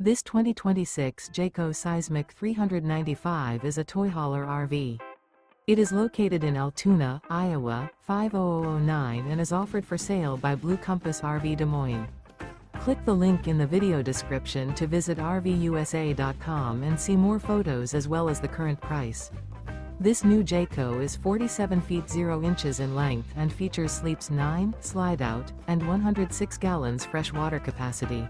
This 2026 Jayco Seismic 395 is a toy hauler RV. It is located in Altoona, Iowa, 50009 and is offered for sale by Blue Compass RV Des Moines. Click the link in the video description to visit RVUSA.com and see more photos as well as the current price. This new Jayco is 47 feet 0 inches in length and features sleeps 9, Slideout, and 106 gallons fresh water capacity.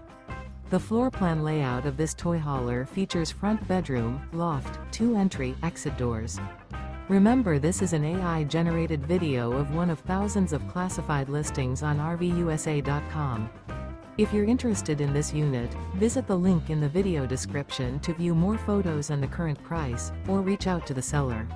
The floor plan layout of this toy hauler features front bedroom, loft, 2 entry, exit doors. Remember, this is an AI-generated video of one of thousands of classified listings on RVUSA.com. If you're interested in this unit, visit the link in the video description to view more photos and the current price, or reach out to the seller.